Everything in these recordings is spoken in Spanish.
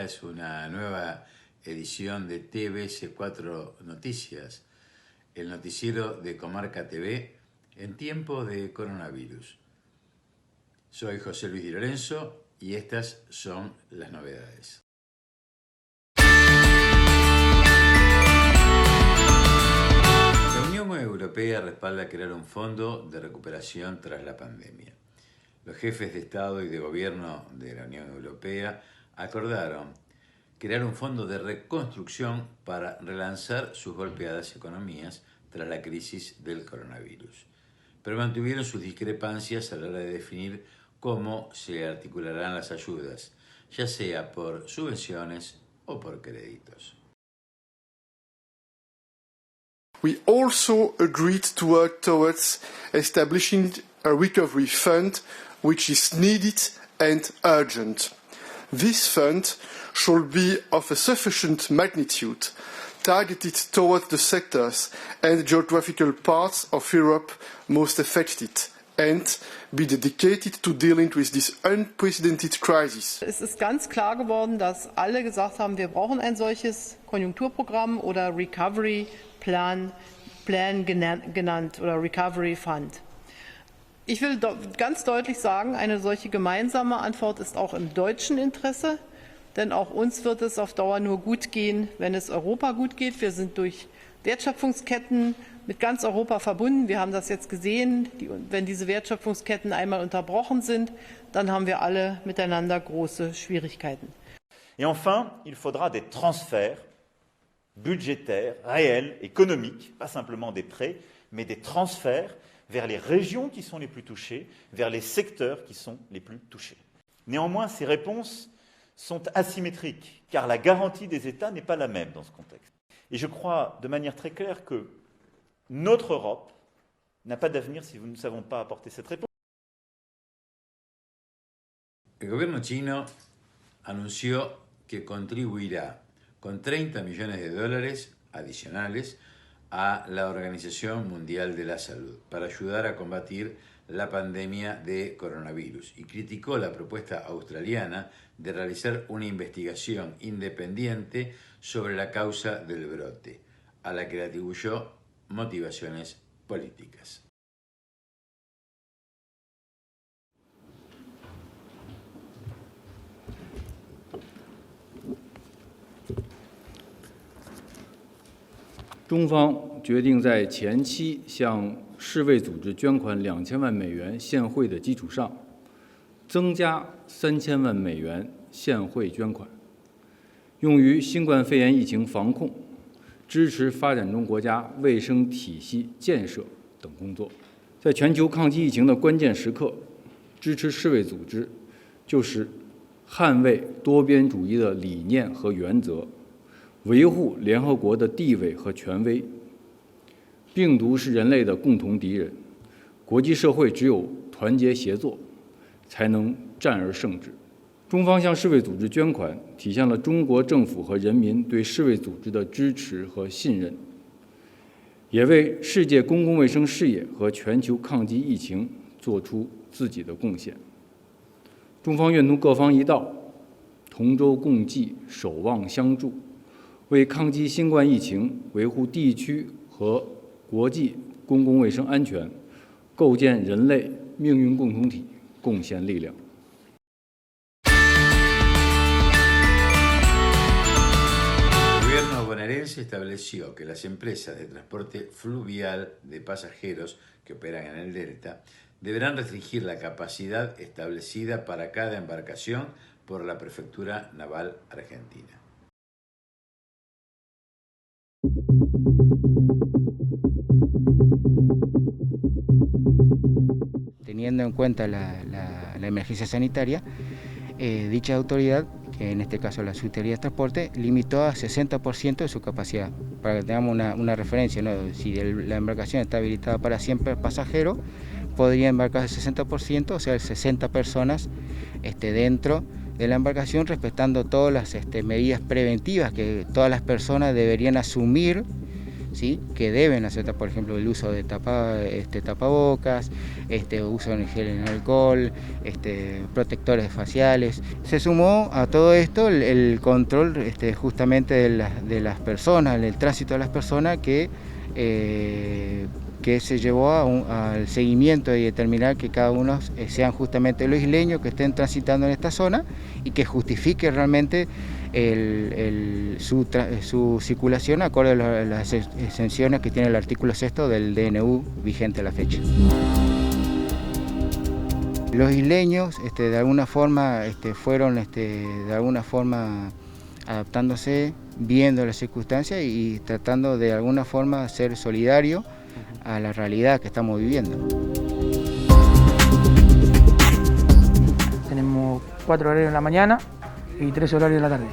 es una nueva edición de TVC4 Noticias, el noticiero de Comarca TV en tiempo de coronavirus. Soy José Luis Di Lorenzo y estas son las novedades. La Unión Europea respalda crear un fondo de recuperación tras la pandemia. Los jefes de Estado y de Gobierno de la Unión Europea acordaron crear un fondo de reconstrucción para relanzar sus golpeadas economías tras la crisis del coronavirus, pero mantuvieron sus discrepancias a la hora de definir cómo se articularán las ayudas, ya sea por subvenciones o por créditos. We also agreed to work towards establishing a recovery fund which is needed and urgent. This fund should be of a sufficient magnitude, targeted towards the sectors and geographical parts of Europe most affected, and be dedicated to dealing with this unprecedented crisis. Es ist ganz klar geworden, dass alle gesagt haben, wir brauchen ein solches Konjunkturprogramm oder Recovery Plan genannt oder Recovery Fund. Ich will ganz deutlich sagen, eine solche gemeinsame Antwort ist auch im deutschen Interesse, denn auch uns wird es auf Dauer nur gut gehen, wenn es Europa gut geht. Wir sind durch Wertschöpfungsketten mit ganz Europa verbunden. Wir haben das jetzt gesehen. Wenn diese Wertschöpfungsketten einmal unterbrochen sind, dann haben wir alle miteinander große Schwierigkeiten. Et enfin, il faudra des transferts budgétaires, réels, économiques, pas simplement des prêts, mais des transferts vers les régions qui sont les plus touchées, vers les secteurs qui sont les plus touchés. Néanmoins, ces réponses sont asymétriques, car la garantie des États n'est pas la même dans ce contexte. Et je crois de manière très claire que notre Europe n'a pas d'avenir si nous ne savons pas apporter cette réponse. El gobierno chino anunció que contribuirá con $30 millones adicionales a la Organización Mundial de la Salud para ayudar a combatir la pandemia de coronavirus y criticó la propuesta australiana de realizar una investigación independiente sobre la causa del brote, a la que le atribuyó motivaciones políticas.中方决定在前期向世卫组织捐款2000万美元现汇的基础上，增加3000万美元现汇捐款，用于新冠肺炎疫情防控、支持发展中国家卫生体系建设等工作。在全球抗击疫情的关键时刻，支持世卫组织就是捍卫多边主义的理念和原则，维护联合国的地位和权威。病毒是人类的共同敌人，国际社会只有团结协作，才能战而胜之。中方向世卫组织捐款，体现了中国政府和人民对世卫组织的支持和信任，也为世界公共卫生事业和全球抗击疫情做出自己的贡献。中方愿同各方一道，同舟共济，守望相助，为抗击新冠疫情、维护地区和国际公共卫生安全、构建人类命运共同体贡献力量。El gobierno bonaerense estableció que las empresas de transporte fluvial de pasajeros que operan en el Delta deberán restringir la capacidad establecida para cada embarcación por la Prefectura Naval Argentina. Teniendo en cuenta la emergencia sanitaria, dicha autoridad, que en este caso la Secretaría de Transporte, limitó a 60% de su capacidad. Para que tengamos una referencia, ¿no? Si la embarcación está habilitada para 100 pasajeros, podría embarcarse el 60%, o sea, 60 personas dentro de la embarcación, respetando todas las medidas preventivas que todas las personas deberían asumir ¿sí? Que deben aceptar, por ejemplo, el uso de tapabocas, uso de gel en alcohol, protectores faciales. Se sumó a todo esto el control justamente de las personas, el tránsito de las personas que se llevó al seguimiento y determinar que cada uno sean justamente los isleños que estén transitando en esta zona y que justifique realmente su circulación acorde a las exenciones que tiene el artículo 6 del DNU vigente a la fecha. Los isleños de alguna forma fueron de alguna forma adaptándose, viendo las circunstancias y tratando de alguna forma ser solidario a la realidad que estamos viviendo. Tenemos 4 horarios en la mañana y 3 horarios en la tarde.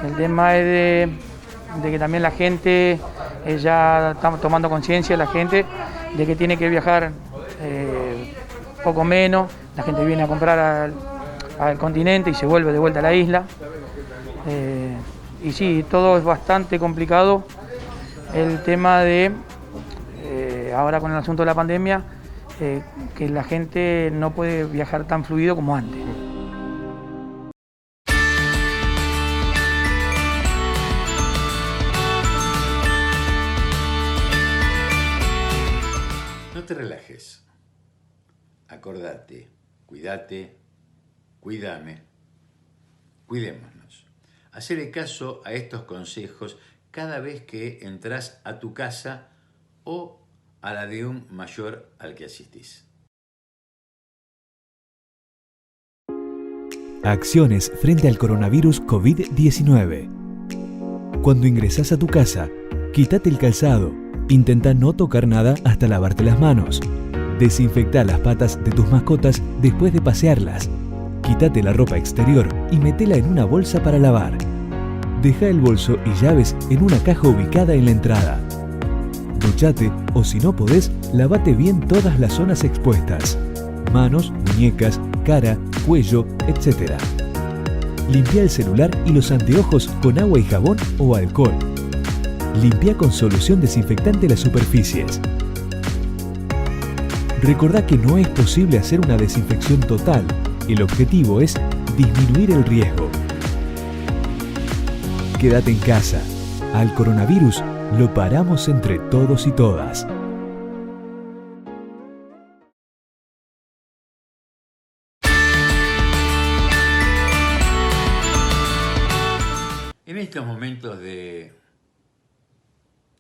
El tema es de que también la gente, ya estamos tomando conciencia, la gente, de que tiene que viajar poco menos. La gente viene a comprar al continente y se vuelve de vuelta a la isla. Y sí, todo es bastante complicado. El tema de, ahora con el asunto de la pandemia, que la gente no puede viajar tan fluido como antes. No te relajes. Acordate, cuídate, cuídame, cuidémonos. Hacerle caso a estos consejos cada vez que entras a tu casa o a la de un mayor al que asistís. Acciones frente al coronavirus COVID-19. Cuando ingresás a tu casa, quítate el calzado. Intenta no tocar nada hasta lavarte las manos. Desinfecta las patas de tus mascotas después de pasearlas. Quítate la ropa exterior y metela en una bolsa para lavar. Deja el bolso y llaves en una caja ubicada en la entrada. Duchate o si no podés, lavate bien todas las zonas expuestas. Manos, muñecas, cara, cuello, etc. Limpia el celular y los anteojos con agua y jabón o alcohol. Limpia con solución desinfectante las superficies. Recordá que no es posible hacer una desinfección total. El objetivo es disminuir el riesgo. Quédate en casa. Al coronavirus lo paramos entre todos y todas. En estos momentos de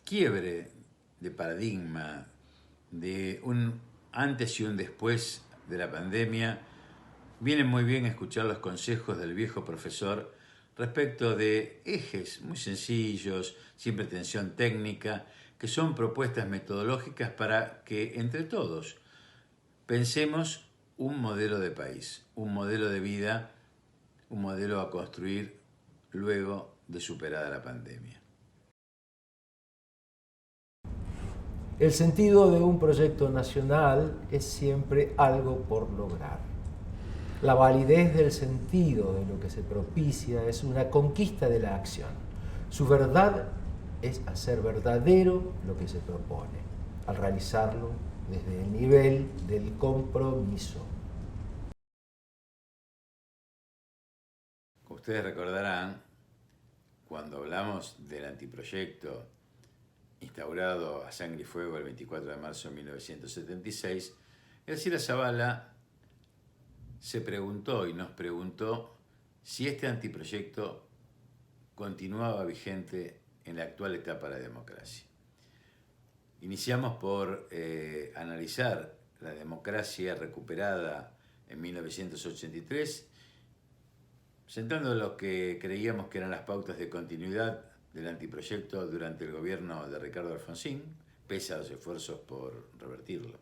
quiebre de paradigma, de un antes y un después de la pandemia, viene muy bien escuchar los consejos del viejo profesor respecto de ejes muy sencillos, sin pretensión técnica, que son propuestas metodológicas para que entre todos pensemos un modelo de país, un modelo de vida, un modelo a construir luego de superada la pandemia. El sentido de un proyecto nacional es siempre algo por lograr. La validez del sentido de lo que se propicia es una conquista de la acción. Su verdad es hacer verdadero lo que se propone, al realizarlo desde el nivel del compromiso. Ustedes recordarán, cuando hablamos del anteproyecto instaurado a sangre y fuego el 24 de marzo de 1976, Graciela Zavala se preguntó y nos preguntó si este anteproyecto continuaba vigente en la actual etapa de la democracia. Iniciamos por analizar la democracia recuperada en 1983, sentando lo que creíamos que eran las pautas de continuidad del anteproyecto durante el gobierno de Ricardo Alfonsín, pese a los esfuerzos por revertirlo.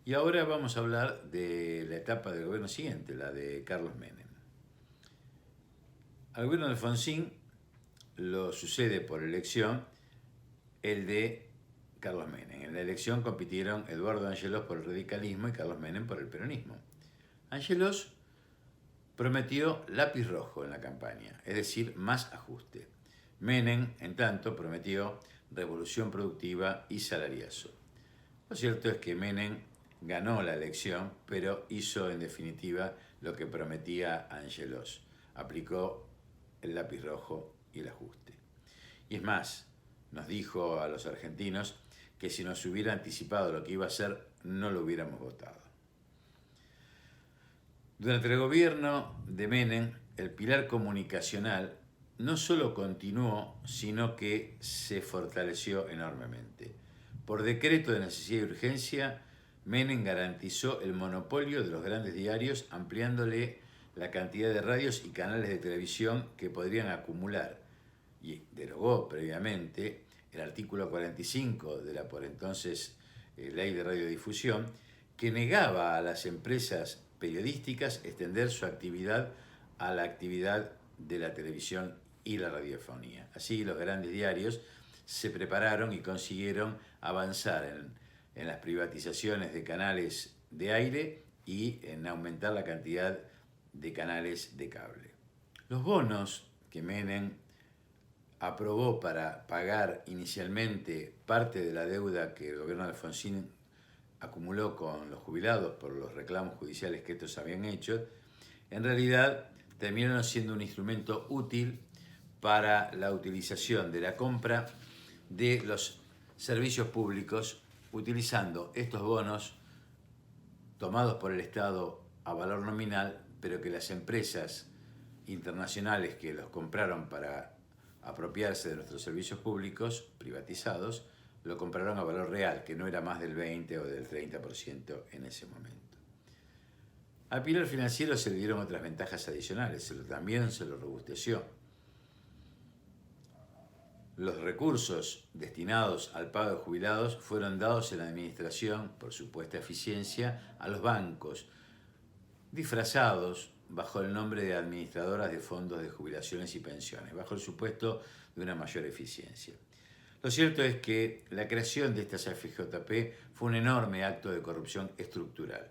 Y ahora vamos a hablar de la etapa del gobierno siguiente, la de Carlos Menem. Al gobierno de Alfonsín lo sucede por elección el de Carlos Menem. En la elección compitieron Eduardo Angelos por el radicalismo y Carlos Menem por el peronismo. Angelos prometió lápiz rojo en la campaña, es decir, más ajuste. Menem, en tanto, prometió revolución productiva y salariazo. Lo cierto es que Menem ganó la elección, pero hizo en definitiva lo que prometía Angelos. Aplicó el lápiz rojo y el ajuste. Y es más, nos dijo a los argentinos que si nos hubiera anticipado lo que iba a hacer, no lo hubiéramos votado. Durante el gobierno de Menem, el pilar comunicacional no solo continuó, sino que se fortaleció enormemente. Por decreto de necesidad y urgencia, Menem garantizó el monopolio de los grandes diarios, ampliándole la cantidad de radios y canales de televisión que podrían acumular, y derogó previamente el artículo 45 de la por entonces Ley de Radiodifusión, que negaba a las empresas periodísticas extender su actividad a la actividad de la televisión y la radiofonía. Así, los grandes diarios se prepararon y consiguieron avanzar en las privatizaciones de canales de aire y en aumentar la cantidad de canales de cable. Los bonos que Menem aprobó para pagar inicialmente parte de la deuda que el gobierno de Alfonsín acumuló con los jubilados por los reclamos judiciales que estos habían hecho, en realidad terminaron siendo un instrumento útil para la utilización de la compra de los servicios públicos, utilizando estos bonos tomados por el Estado a valor nominal, pero que las empresas internacionales que los compraron para apropiarse de nuestros servicios públicos privatizados, lo compraron a valor real, que no era más del 20 o del 30% en ese momento. Al pilar financiero se le dieron otras ventajas adicionales, también se lo robusteció. Los recursos destinados al pago de jubilados fueron dados en la administración, por supuesta eficiencia, a los bancos, disfrazados bajo el nombre de administradoras de fondos de jubilaciones y pensiones, bajo el supuesto de una mayor eficiencia. Lo cierto es que la creación de estas AFJP fue un enorme acto de corrupción estructural,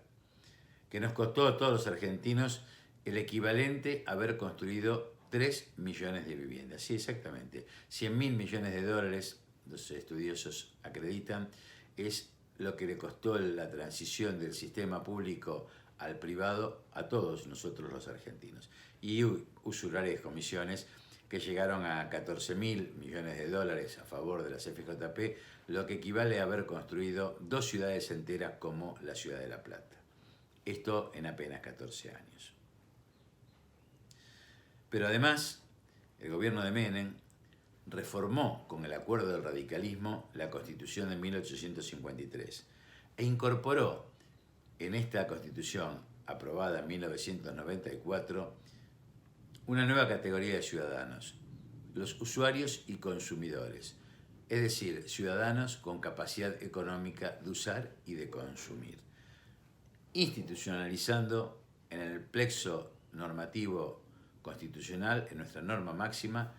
que nos costó a todos los argentinos el equivalente a haber construido 3 millones de viviendas. Sí, exactamente. 100.000 millones de dólares, los estudiosos acreditan, es lo que le costó la transición del sistema público al privado a todos nosotros los argentinos. Y usurarias comisiones que llegaron a 14.000 millones de dólares a favor de las FJP, lo que equivale a haber construido 2 ciudades enteras como la ciudad de La Plata. Esto en apenas 14 años. Pero además, el gobierno de Menem reformó con el acuerdo del radicalismo la Constitución de 1853 e incorporó en esta Constitución, aprobada en 1994, una nueva categoría de ciudadanos, los usuarios y consumidores, es decir, ciudadanos con capacidad económica de usar y de consumir, institucionalizando en el plexo normativo constitucional, en nuestra norma máxima,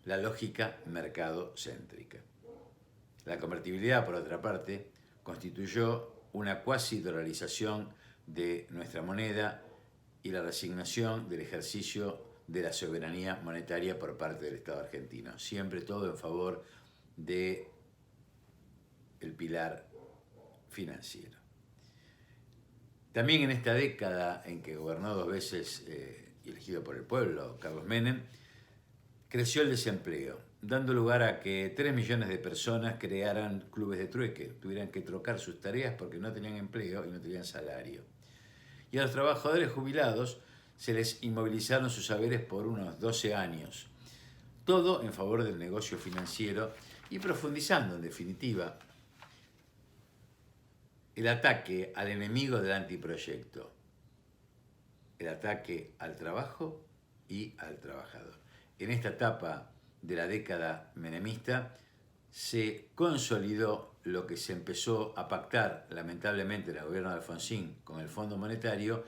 la lógica mercadocéntrica. La convertibilidad, por otra parte, constituyó una cuasi dolarización de nuestra moneda y la resignación del ejercicio de la soberanía monetaria por parte del Estado argentino. Siempre todo en favor del pilar financiero. También en esta década en que gobernó 2 veces elegido por el pueblo, Carlos Menem, creció el desempleo, dando lugar a que 3 millones de personas crearan clubes de trueque, tuvieran que trocar sus tareas porque no tenían empleo y no tenían salario. Y a los trabajadores jubilados se les inmovilizaron sus saberes por unos 12 años. Todo en favor del negocio financiero y profundizando, en definitiva, el ataque al enemigo del antiproyecto, el ataque al trabajo y al trabajador. En esta etapa de la década menemista se consolidó lo que se empezó a pactar, lamentablemente, en el gobierno de Alfonsín con el Fondo Monetario,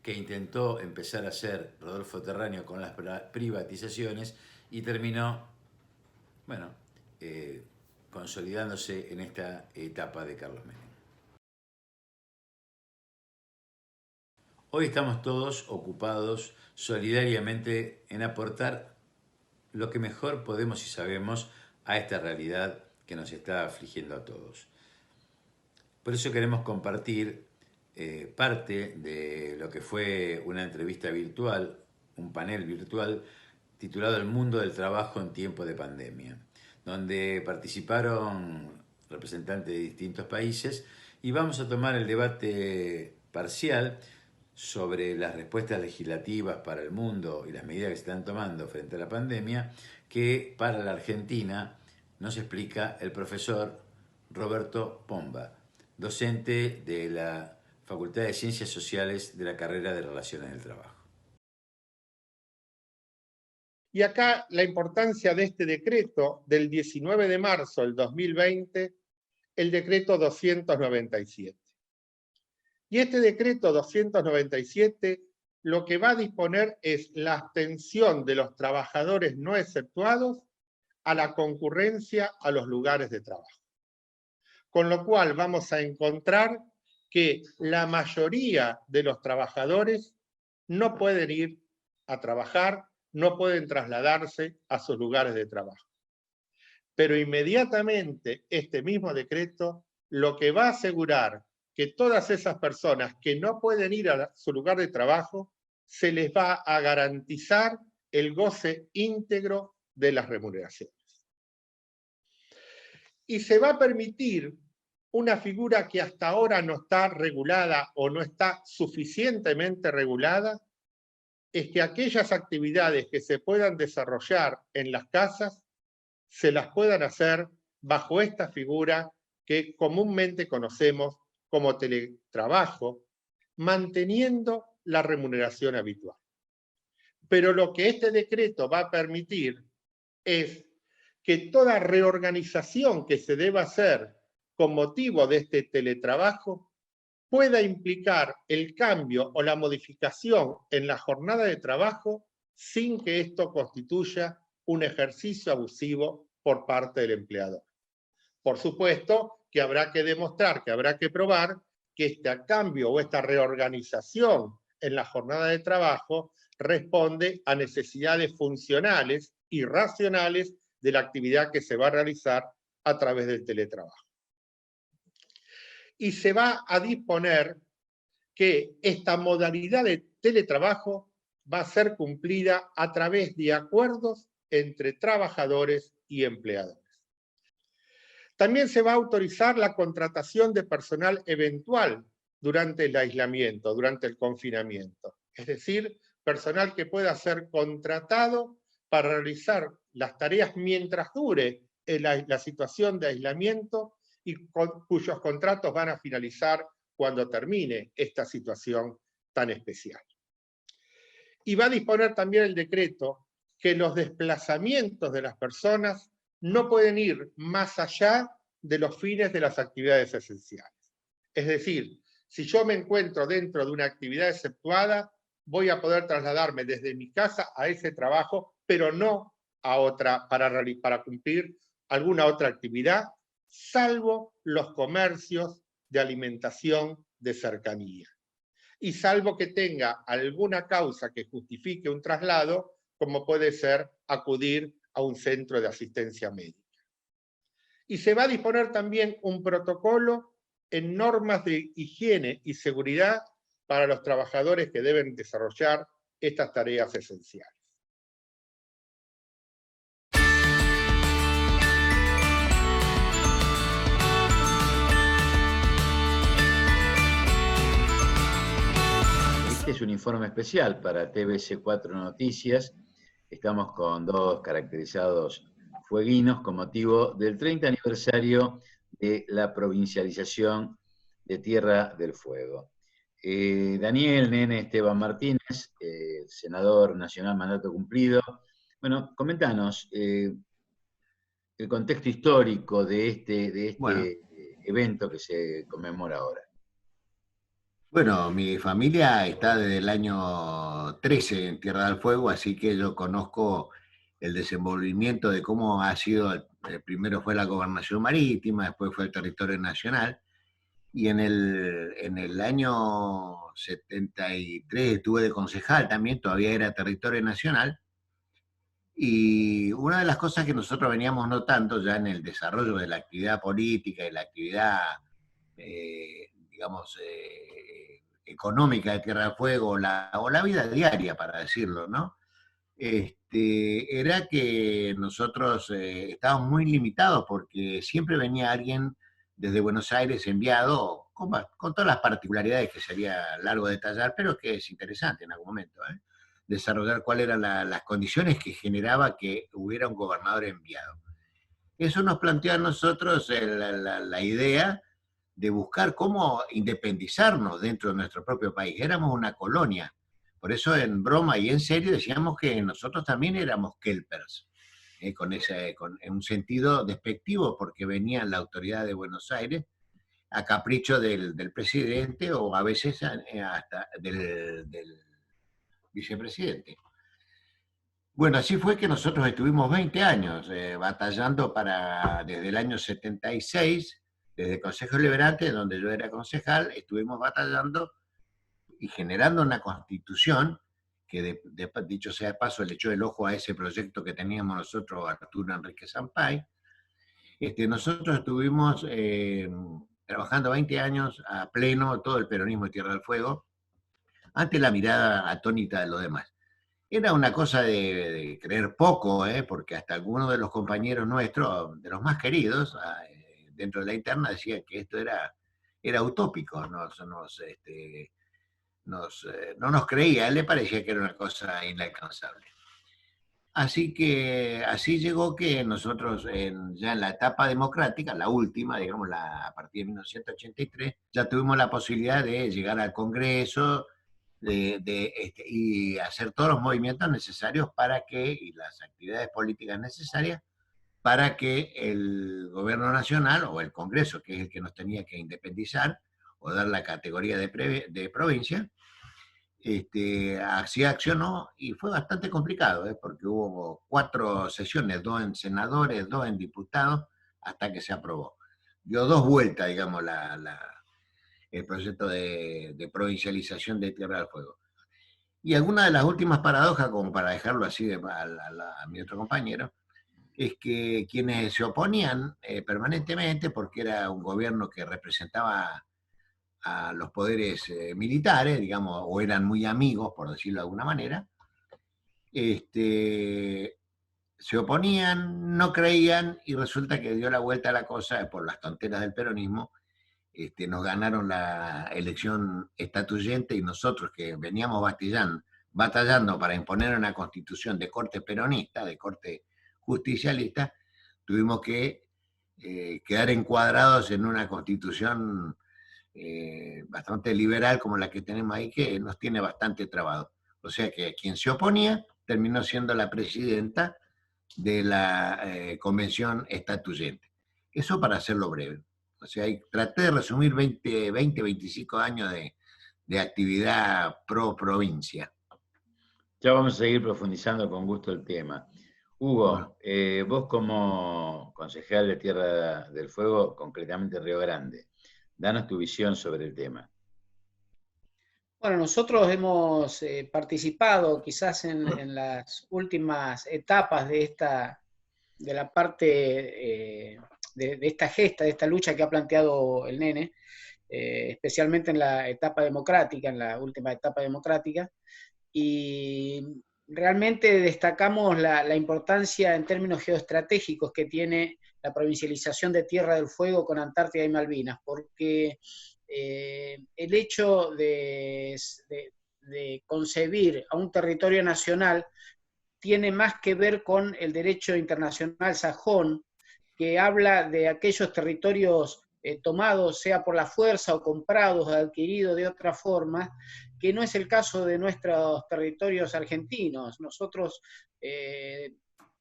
que intentó empezar a hacer Rodolfo Terráneo con las privatizaciones y terminó, consolidándose en esta etapa de Carlos Menem. Hoy estamos todos ocupados solidariamente en aportar lo que mejor podemos y sabemos a esta realidad que nos está afligiendo a todos. Por eso queremos compartir parte de lo que fue una entrevista virtual, un panel virtual titulado El mundo del trabajo en tiempo de pandemia, donde participaron representantes de distintos países y vamos a tomar el debate parcial sobre las respuestas legislativas para el mundo y las medidas que se están tomando frente a la pandemia, que para la Argentina nos explica el profesor Roberto Pomba, docente de la Facultad de Ciencias Sociales de la carrera de Relaciones del Trabajo. Y acá la importancia de este decreto del 19 de marzo del 2020, el decreto 297. Y este decreto 297 lo que va a disponer es la abstención de los trabajadores no exceptuados a la concurrencia a los lugares de trabajo. Con lo cual vamos a encontrar que la mayoría de los trabajadores no pueden ir a trabajar, no pueden trasladarse a sus lugares de trabajo. Pero inmediatamente este mismo decreto lo que va a asegurar que todas esas personas que no pueden ir a su lugar de trabajo, se les va a garantizar el goce íntegro de las remuneraciones. Y se va a permitir una figura que hasta ahora no está regulada o no está suficientemente regulada, es que aquellas actividades que se puedan desarrollar en las casas, se las puedan hacer bajo esta figura que comúnmente conocemos como teletrabajo, manteniendo la remuneración habitual. Pero lo que este decreto va a permitir es que toda reorganización que se deba hacer con motivo de este teletrabajo pueda implicar el cambio o la modificación en la jornada de trabajo sin que esto constituya un ejercicio abusivo por parte del empleador. Por supuesto que habrá que demostrar, que habrá que probar que este cambio o esta reorganización en la jornada de trabajo responde a necesidades funcionales y racionales de la actividad que se va a realizar a través del teletrabajo. Y se va a disponer que esta modalidad de teletrabajo va a ser cumplida a través de acuerdos entre trabajadores y empleadores. También se va a autorizar la contratación de personal eventual durante el aislamiento, durante el confinamiento. Es decir, personal que pueda ser contratado para realizar las tareas mientras dure la situación de aislamiento y cuyos contratos van a finalizar cuando termine esta situación tan especial. Y va a disponer también el decreto que los desplazamientos de las personas no pueden ir más allá de los fines de las actividades esenciales. Es decir, si yo me encuentro dentro de una actividad exceptuada, voy a poder trasladarme desde mi casa a ese trabajo, pero no a otra, para cumplir alguna otra actividad, salvo los comercios de alimentación de cercanía. Y salvo que tenga alguna causa que justifique un traslado, como puede ser acudir a un centro de asistencia médica. Y se va a disponer también un protocolo en normas de higiene y seguridad para los trabajadores que deben desarrollar estas tareas esenciales. Este es un informe especial para TVC4 Noticias. Estamos con dos caracterizados fueguinos con motivo del 30 aniversario de la provincialización de Tierra del Fuego. Daniel Nene Esteban Martínez, senador nacional mandato cumplido. Bueno, comentanos el contexto histórico de este evento que se conmemora ahora. Bueno, mi familia está desde el año 13 en Tierra del Fuego, así que yo conozco el desenvolvimiento de cómo ha sido, primero fue la gobernación marítima, después fue el territorio nacional, y en el año 73 estuve de concejal también, todavía era territorio nacional, Y una de las cosas que nosotros veníamos notando ya en el desarrollo de la actividad política y la actividad, digamos, económica de Tierra del Fuego, o la vida diaria, para decirlo, ¿no? Era que nosotros estábamos muy limitados porque siempre venía alguien desde Buenos Aires enviado con todas las particularidades que sería largo detallar, pero que es interesante en algún momento, desarrollar cuáles eran las condiciones que generaba que hubiera un gobernador enviado. Eso nos planteó a nosotros la idea de buscar cómo independizarnos dentro de nuestro propio país. Éramos una colonia. Por eso en broma y en serio decíamos que nosotros también éramos kelpers, en un sentido despectivo, porque venía la autoridad de Buenos Aires a capricho del presidente o a veces hasta del vicepresidente. Bueno, así fue que nosotros estuvimos 20 años batallando desde el año 76, desde el Consejo Deliberante, donde yo era concejal, estuvimos batallando y generando una constitución que, dicho sea de paso, le echó el ojo a ese proyecto que teníamos nosotros, Arturo Enrique Sampay. Nosotros estuvimos trabajando 20 años a pleno, todo el peronismo de Tierra del Fuego, ante la mirada atónita de los demás. Era una cosa de creer poco, porque hasta algunos de los compañeros nuestros, de los más queridos, dentro de la interna, decían que esto era utópico, no nos creía, a él le parecía que era una cosa inalcanzable. Así que así llegó que nosotros ya en la etapa democrática, la última, digamos, a partir de 1983, ya tuvimos la posibilidad de llegar al Congreso y hacer todos los movimientos necesarios y las actividades políticas necesarias para que el gobierno nacional o el Congreso, que es el que nos tenía que independizar o dar la categoría de provincia, así accionó y fue bastante complicado, porque hubo 4 sesiones, 2 en senadores, 2 en diputados, hasta que se aprobó. Dio 2 vueltas, digamos, el proyecto de provincialización de Tierra del Fuego. Y alguna de las últimas paradojas, como para dejarlo así a mi otro compañero, es que quienes se oponían permanentemente, porque era un gobierno que representaba a los poderes militares, digamos, o eran muy amigos, por decirlo de alguna manera, se oponían, no creían, y resulta que dio la vuelta a la cosa por las tonteras del peronismo. Nos ganaron la elección estatuyente y nosotros que veníamos batallando para imponer una constitución de corte peronista, de corte justicialista, tuvimos que quedar encuadrados en una constitución bastante liberal como la que tenemos ahí, que nos tiene bastante trabado. O sea que quien se oponía terminó siendo la presidenta de la convención estatuyente. Eso para hacerlo breve. O sea, traté de resumir 25 años de actividad pro provincia. Ya vamos a seguir profundizando con gusto el tema. Hugo, vos como concejal de Tierra del Fuego, concretamente Río Grande, danos tu visión sobre el tema. Bueno, nosotros hemos participado quizás en las últimas etapas de la parte de esta gesta, de esta lucha que ha planteado el nene, especialmente en la etapa democrática, en la última etapa democrática, y realmente destacamos la importancia en términos geoestratégicos que tiene la provincialización de Tierra del Fuego con Antártida y Malvinas, porque el hecho de concebir a un territorio nacional tiene más que ver con el derecho internacional sajón, que habla de aquellos territorios tomados, sea por la fuerza o comprados o adquiridos de otra forma, que no es el caso de nuestros territorios argentinos. Nosotros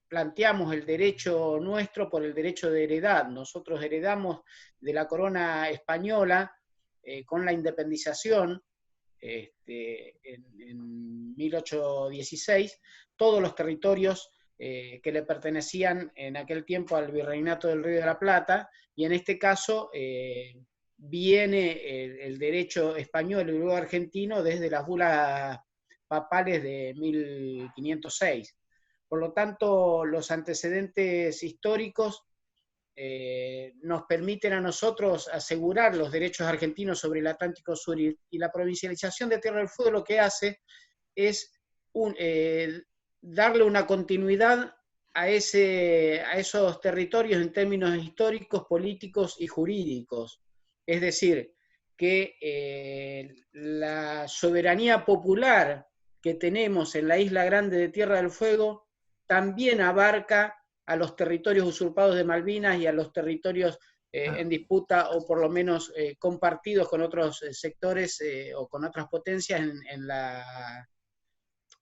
planteamos el derecho nuestro por el derecho de heredad. Nosotros heredamos de la corona española con la independización en 1816, todos los territorios que le pertenecían en aquel tiempo al Virreinato del Río de la Plata, y en este caso viene el derecho español y luego argentino desde las bulas papales de 1506. Por lo tanto, los antecedentes históricos nos permiten a nosotros asegurar los derechos argentinos sobre el Atlántico Sur, y la provincialización de Tierra del Fuego lo que hace es darle una continuidad a esos territorios en términos históricos, políticos y jurídicos. Es decir, que la soberanía popular que tenemos en la Isla Grande de Tierra del Fuego también abarca a los territorios usurpados de Malvinas y a los territorios en disputa, o por lo menos compartidos con otros sectores o con otras potencias en la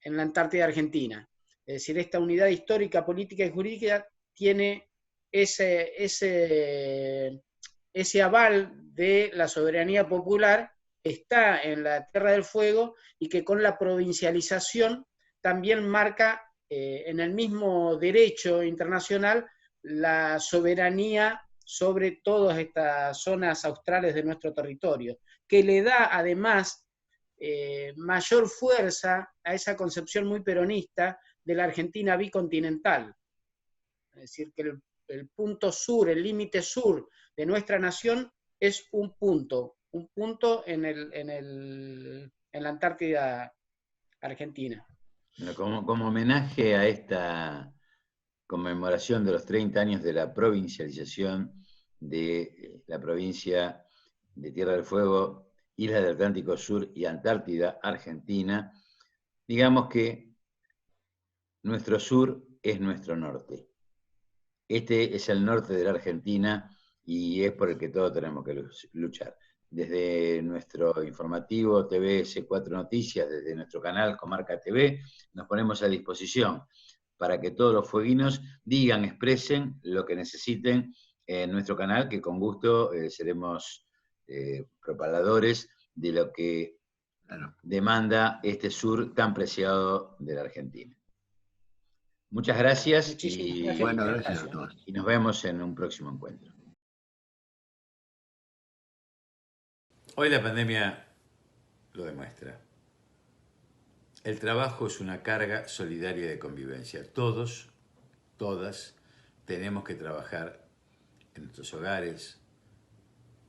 Antártida Argentina. Es decir, esta unidad histórica, política y jurídica tiene ese aval de la soberanía popular, está en la Tierra del Fuego, y que con la provincialización también marca en el mismo derecho internacional la soberanía sobre todas estas zonas australes de nuestro territorio, que le da además mayor fuerza a esa concepción muy peronista de la Argentina bicontinental. Es decir, que el punto sur, el límite sur de nuestra nación es un punto en la Antártida Argentina. Bueno, como homenaje a esta conmemoración de los 30 años de la provincialización de la provincia de Tierra del Fuego, Islas del Atlántico Sur y Antártida Argentina, digamos que nuestro sur es nuestro norte. Este es el norte de la Argentina y es por el que todos tenemos que luchar. Desde nuestro informativo TVS4 Noticias, desde nuestro canal Comarca TV, nos ponemos a disposición para que todos los fueguinos digan, expresen lo que necesiten en nuestro canal, que con gusto seremos propagadores de lo que demanda este sur tan preciado de la Argentina. Muchas gracias y bueno, gracias a todos. Y nos vemos en un próximo encuentro. Hoy la pandemia lo demuestra. El trabajo es una carga solidaria de convivencia. Todos, todas, tenemos que trabajar en nuestros hogares,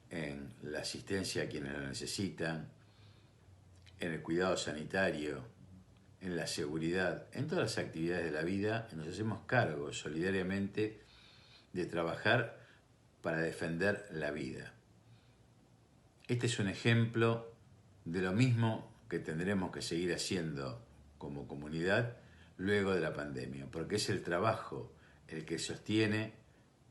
en la asistencia a quienes lo necesitan, en el cuidado sanitario, en la seguridad, en todas las actividades de la vida. Nos hacemos cargo solidariamente de trabajar para defender la vida. Este es un ejemplo de lo mismo que tendremos que seguir haciendo como comunidad luego de la pandemia, porque es el trabajo el que sostiene,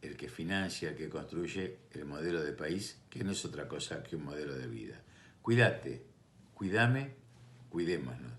el que financia, el que construye el modelo de país, que no es otra cosa que un modelo de vida. Cuídate, cuídame, cuidémonos.